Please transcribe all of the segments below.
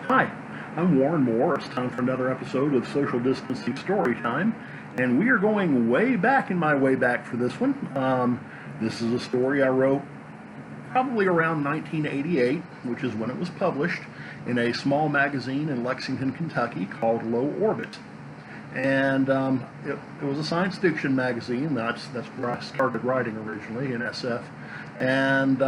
Hi, I'm Warren Moore. It's time for another episode of Social Distancing Storytime, and we are going way back in my way back for this one. This is a story I wrote probably around 1988, which is when it was published, in a small magazine in Lexington, Kentucky called Low Orbit. And it was a science fiction magazine. That's where I started writing originally, in SF. And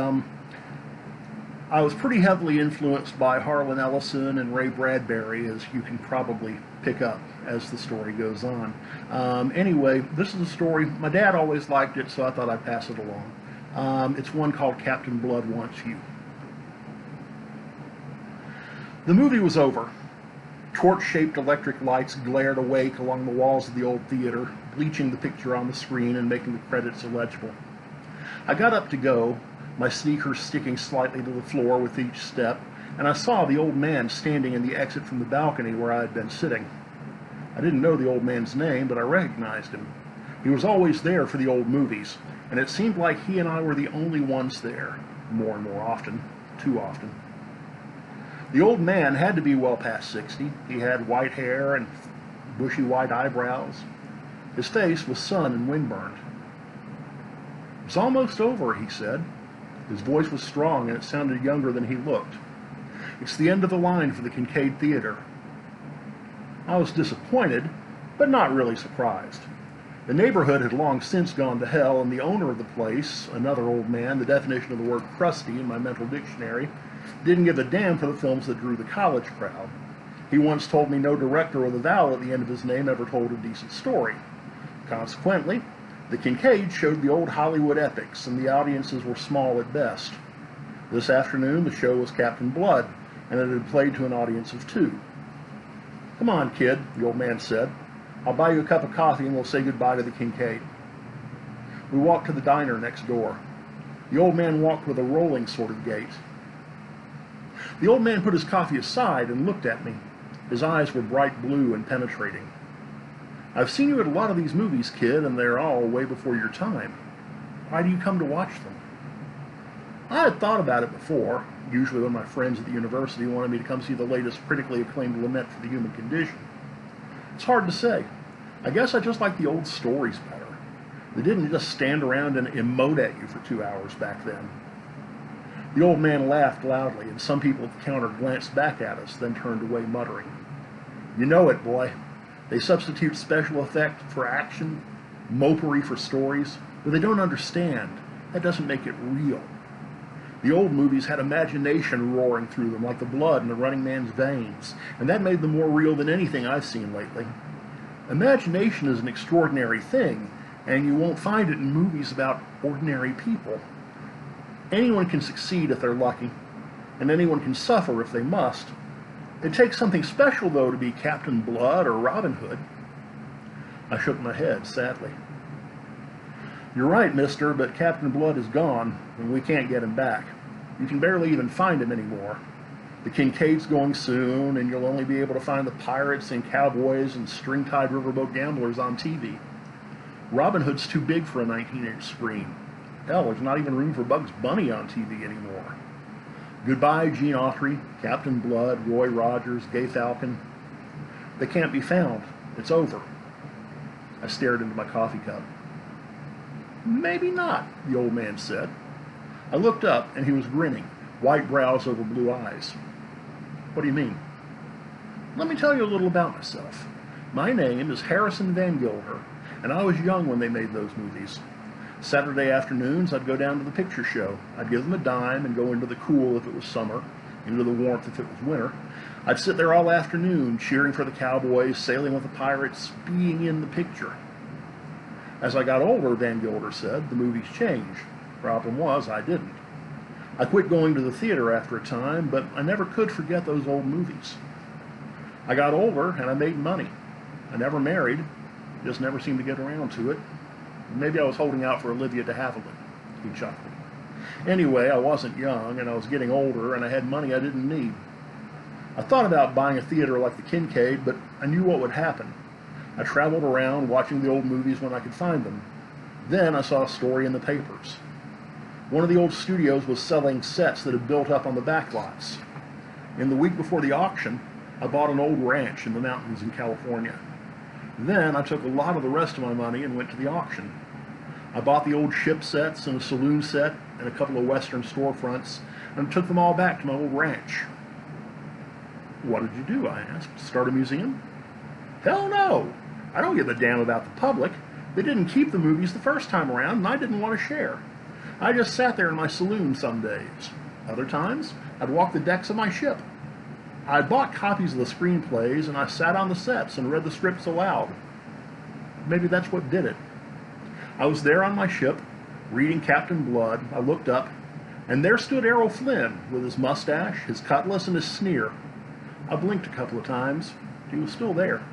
I was pretty heavily influenced by Harlan Ellison and Ray Bradbury, as you can probably pick up as the story goes on. Anyway, this is a story. My dad always liked it, so I thought I'd pass it along. It's one called Captain Blood Wants You. The movie was over. Torch-shaped electric lights glared awake along the walls of the old theater, bleaching the picture on the screen and making the credits illegible. I got up to go, my sneakers sticking slightly to the floor with each step, and I saw the old man standing in the exit from the balcony where I had been sitting. I didn't know the old man's name, but I recognized him. He was always there for the old movies, and it seemed like he and I were the only ones there, more and more often, too often. The old man had to be well past 60. He had white hair and bushy white eyebrows. His face was sun and windburned. "It's almost over," he said. His voice was strong and it sounded younger than he looked. "It's the end of the line for the Kincaid Theater." I was disappointed, but not really surprised. The neighborhood had long since gone to hell, and the owner of the place, another old man, the definition of the word crusty in my mental dictionary, didn't give a damn for the films that drew the college crowd. He once told me no director with a vowel at the end of his name ever told a decent story. Consequently, the Kincaid showed the old Hollywood epics, and the audiences were small at best. This afternoon, the show was Captain Blood, and it had played to an audience of 2. "Come on, kid," the old man said. "I'll buy you a cup of coffee and we'll say goodbye to the Kincaid." We walked to the diner next door. The old man walked with a rolling sort of gait. The old man put his coffee aside and looked at me. His eyes were bright blue and penetrating. "I've seen you at a lot of these movies, kid, and they're all way before your time. Why do you come to watch them?" I had thought about it before, usually when my friends at the university wanted me to come see the latest critically acclaimed lament for the human condition. It's hard to say. I guess I just like the old stories better. They didn't just stand around and emote at you for 2 hours back then. The old man laughed loudly, and some people at the counter glanced back at us, then turned away muttering. "You know it, boy. They substitute special effect for action, mopery for stories, but they don't understand. That doesn't make it real." The old movies had imagination roaring through them like the blood in a running man's veins, and that made them more real than anything I've seen lately. Imagination is an extraordinary thing, and you won't find it in movies about ordinary people. Anyone can succeed if they're lucky, and anyone can suffer if they must. It takes something special, though, to be Captain Blood or Robin Hood. I shook my head, sadly. "You're right, mister, but Captain Blood is gone, and we can't get him back. You can barely even find him anymore. The Kincaid's going soon, and you'll only be able to find the pirates and cowboys and string-tied riverboat gamblers on TV. Robin Hood's too big for a 19-inch screen. Hell, there's not even room for Bugs Bunny on TV anymore. Goodbye, Gene Autry, Captain Blood, Roy Rogers, Gay Falcon. They can't be found. It's over." I stared into my coffee cup. "Maybe not," the old man said. I looked up, and he was grinning, white brows over blue eyes. "What do you mean?" "Let me tell you a little about myself. My name is Harrison Van Gilder, and I was young when they made those movies. Saturday afternoons, I'd go down to the picture show. I'd give them a dime and go into the cool if it was summer, into the warmth if it was winter. I'd sit there all afternoon, cheering for the cowboys, sailing with the pirates, being in the picture. As I got older," Van Gilder said, "the movies changed. Problem was, I didn't. I quit going to the theater after a time, but I never could forget those old movies. I got older, and I made money. I never married, just never seemed to get around to it. Maybe I was holding out for Olivia de Havilland," he chuckled. "Anyway, I wasn't young, and I was getting older, and I had money I didn't need. I thought about buying a theater like the Kincaid, but I knew what would happen. I traveled around watching the old movies when I could find them. Then I saw a story in the papers. One of the old studios was selling sets that had built up on the back lots. In the week before the auction, I bought an old ranch in the mountains in California. Then I took a lot of the rest of my money and went to the auction. I bought the old ship sets and a saloon set and a couple of western storefronts and took them all back to my old ranch. What did you do? I asked. Start a museum? Hell no! I don't give a damn about the public. They didn't keep the movies the first time around, and I didn't want to share. I just sat there in my saloon some days. Other times, I'd walk the decks of my ship. I'd bought copies of the screenplays, and I sat on the sets and read the scripts aloud. Maybe that's what did it. I was there on my ship, reading Captain Blood. I looked up, and there stood Errol Flynn with his mustache, his cutlass, and his sneer. I blinked a couple of times. He was still there.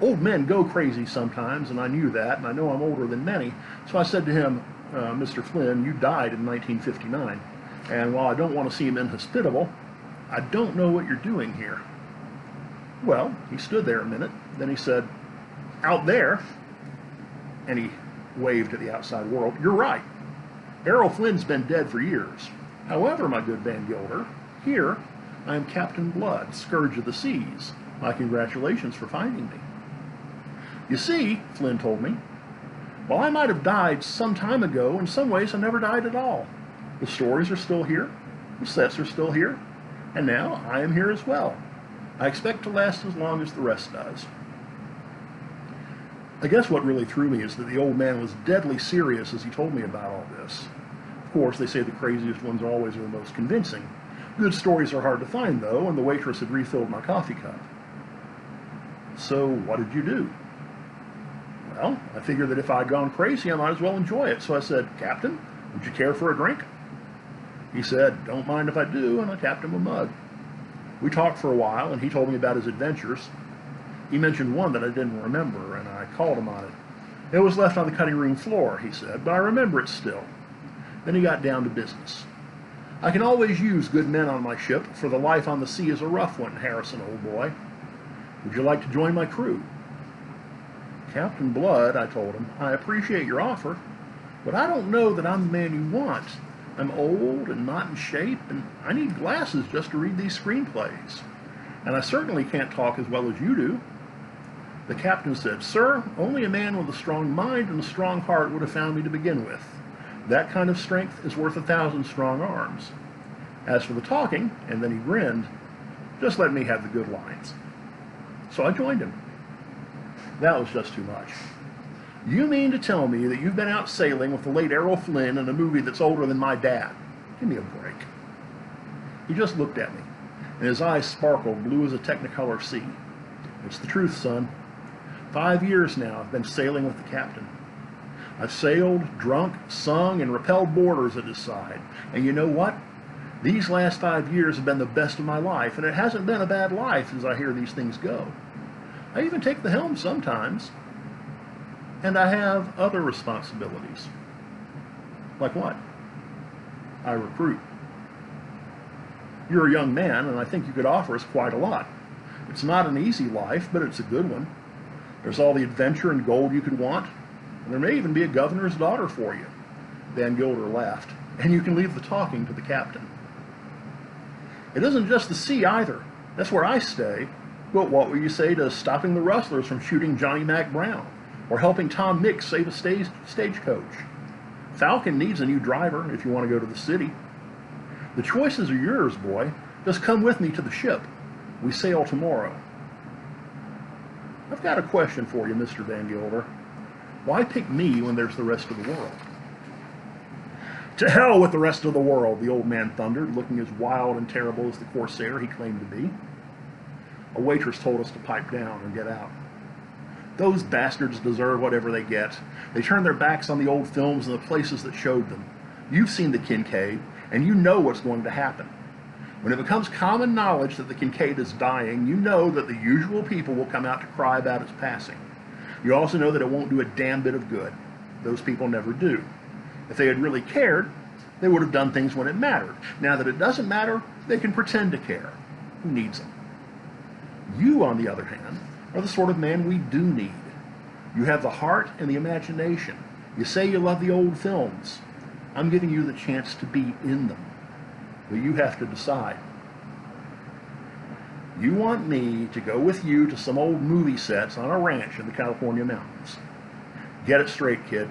Old men go crazy sometimes, and I knew that, and I know I'm older than many. So I said to him, Mr. Flynn, you died in 1959, and while I don't want to seem inhospitable, I don't know what you're doing here. Well, he stood there a minute, then he said, out there, and he waved at the outside world, you're right. Errol Flynn's been dead for years. However, my good Van Gilder, here I am Captain Blood, Scourge of the Seas. My congratulations for finding me. You see, Flynn told me, while I might have died some time ago, in some ways I never died at all. The stories are still here, the sets are still here, and now I am here as well. I expect to last as long as the rest does. I guess what really threw me is that the old man was deadly serious as he told me about all this. Of course, they say the craziest ones always are the most convincing. Good stories are hard to find, though, and the waitress had refilled my coffee cup. So, what did you do? Well, I figured that if I'd gone crazy, I might as well enjoy it. So I said, Captain, would you care for a drink? He said, don't mind if I do, and I tapped him a mug. We talked for a while, and he told me about his adventures. He mentioned one that I didn't remember, and I called him on it. It was left on the cutting room floor, he said, but I remember it still. Then he got down to business. I can always use good men on my ship, for the life on the sea is a rough one, Harrison, old boy. Would you like to join my crew? Captain Blood, I told him, I appreciate your offer, but I don't know that I'm the man you want. I'm old and not in shape, and I need glasses just to read these screenplays. And I certainly can't talk as well as you do. The captain said, Sir, only a man with a strong mind and a strong heart would have found me to begin with. That kind of strength is worth 1,000 strong arms. As for the talking, and then he grinned, just let me have the good lines. So I joined him. That was just too much. You mean to tell me that you've been out sailing with the late Errol Flynn in a movie that's older than my dad? Give me a break. He just looked at me, and his eyes sparkled blue as a Technicolor sea. It's the truth, son. 5 years now I've been sailing with the captain. I've sailed, drunk, sung, and repelled boarders at his side. And you know what? These last 5 years have been the best of my life, and it hasn't been a bad life as I hear these things go. I even take the helm sometimes. And I have other responsibilities. Like what? I recruit. You're a young man, and I think you could offer us quite a lot. It's not an easy life, but it's a good one. There's all the adventure and gold you could want, and there may even be a governor's daughter for you. Van Gilder laughed. And you can leave the talking to the captain. It isn't just the sea either. That's where I stay. But what will you say to stopping the rustlers from shooting Johnny Mac Brown, or helping Tom Mix save a stagecoach? Falcon needs a new driver if you want to go to the city. The choices are yours, boy. Just come with me to the ship. We sail tomorrow. I've got a question for you, Mr. Van Gilder. Why pick me when there's the rest of the world? To hell with the rest of the world, the old man thundered, looking as wild and terrible as the corsair he claimed to be. A waitress told us to pipe down and get out. Those bastards deserve whatever they get. They turn their backs on the old films and the places that showed them. You've seen the Kincaid, and you know what's going to happen. When it becomes common knowledge that the Kincaid is dying, you know that the usual people will come out to cry about its passing. You also know that it won't do a damn bit of good. Those people never do. If they had really cared, they would have done things when it mattered. Now that it doesn't matter, they can pretend to care. Who needs them? You, on the other hand, are the sort of man we do need. You have the heart and the imagination. You say you love the old films. I'm giving you the chance to be in them. But you have to decide. You want me to go with you to some old movie sets on a ranch in the California mountains. Get it straight, kid.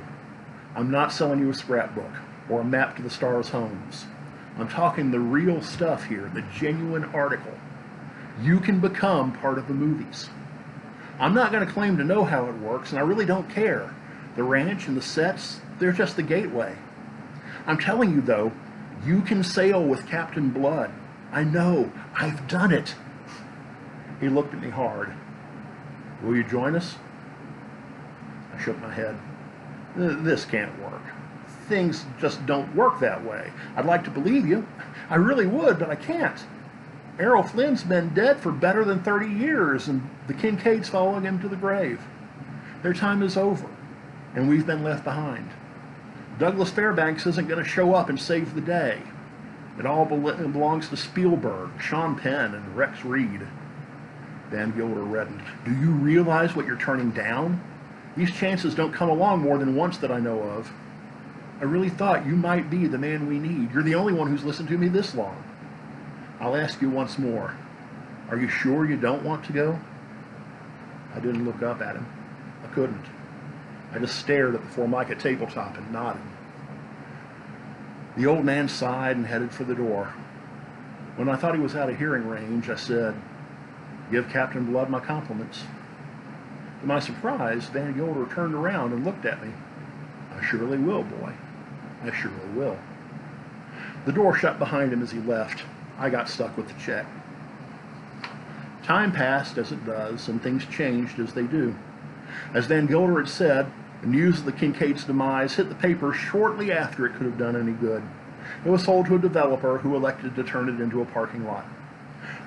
I'm not selling you a scrapbook or a map to the stars' homes. I'm talking the real stuff here, the genuine article. You can become part of the movies. I'm not going to claim to know how it works, and I really don't care. The ranch and the sets, they're just the gateway. I'm telling you, though, you can sail with Captain Blood. I know. I've done it. He looked at me hard. Will you join us? I shook my head. This can't work. Things just don't work that way. I'd like to believe you. I really would, but I can't. Errol Flynn's been dead for better than 30 years, and the Kincaid's following him to the grave. Their time is over, and we've been left behind. Douglas Fairbanks isn't going to show up and save the day. It all belongs to Spielberg, Sean Penn, and Rex Reed. Van Gilder reddened. Do you realize what you're turning down? These chances don't come along more than once that I know of. I really thought you might be the man we need. You're the only one who's listened to me this long. I'll ask you once more. Are you sure you don't want to go? I didn't look up at him. I couldn't. I just stared at the Formica tabletop and nodded. The old man sighed and headed for the door. When I thought he was out of hearing range, I said, "Give Captain Blood my compliments." To my surprise, Van Gilder turned around and looked at me. "I surely will, boy. I surely will." The door shut behind him as he left. I got stuck with the check. Time passed, as it does, and things changed as they do. As Van Gilder had said, the news of the Kincaid's demise hit the paper shortly after it could have done any good. It was sold to a developer who elected to turn it into a parking lot.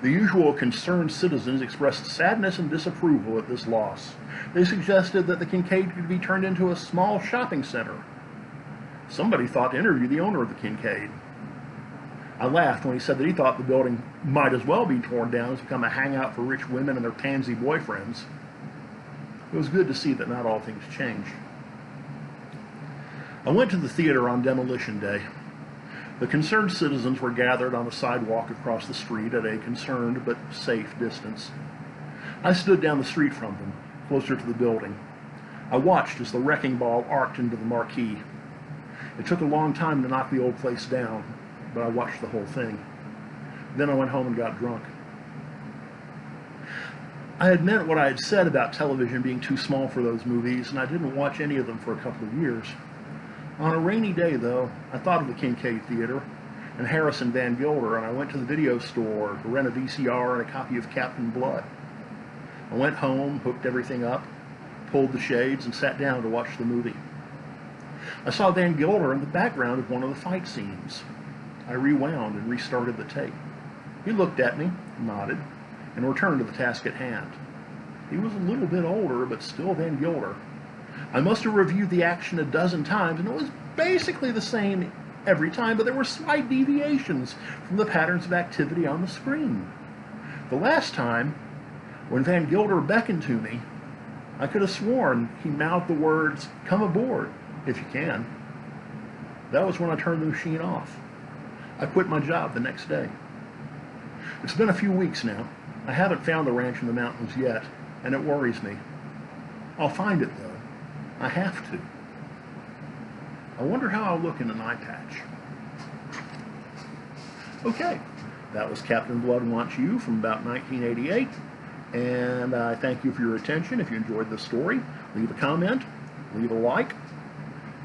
The usual concerned citizens expressed sadness and disapproval at this loss. They suggested that the Kincaid could be turned into a small shopping center. Somebody thought to interview the owner of the Kincaid. I laughed when he said that he thought the building might as well be torn down as become a hangout for rich women and their pansy boyfriends. It was good to see that not all things change. I went to the theater on Demolition Day. The concerned citizens were gathered on the sidewalk across the street at a concerned but safe distance. I stood down the street from them, closer to the building. I watched as the wrecking ball arced into the marquee. It took a long time to knock the old place down, but I watched the whole thing. Then I went home and got drunk. I had meant what I had said about television being too small for those movies, and I didn't watch any of them for a couple of years. On a rainy day, though, I thought of the Kincaid Theater and Harrison Van Gilder, and I went to the video store to rent a VCR and a copy of Captain Blood. I went home, hooked everything up, pulled the shades, and sat down to watch the movie. I saw Van Gilder in the background of one of the fight scenes. I rewound and restarted the tape. He looked at me, nodded, and returned to the task at hand. He was a little bit older, but still Van Gilder. I must have reviewed the action a dozen times, and it was basically the same every time, but there were slight deviations from the patterns of activity on the screen. The last time, when Van Gilder beckoned to me, I could have sworn he mouthed the words, "Come aboard, if you can." That was when I turned the machine off. I quit my job the next day. It's been a few weeks now. I haven't found the ranch in the mountains yet, and it worries me. I'll find it, though. I have to. I wonder how I'll look in an eye patch. Okay, that was Captain Blood Wants You from about 1988, and I thank you for your attention. If you enjoyed the story, leave a comment, leave a like,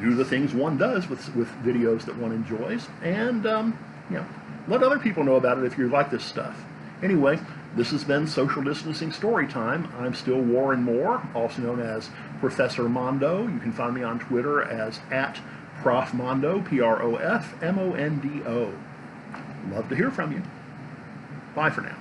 do the things one does with videos that one enjoys, and let other people know about it if you like this stuff. Anyway, this has been Social Distancing Storytime. I'm still Warren Moore, also known as Professor Mondo. You can find me on Twitter as @ProfMondo, PROFMONDO. Love to hear from you. Bye for now.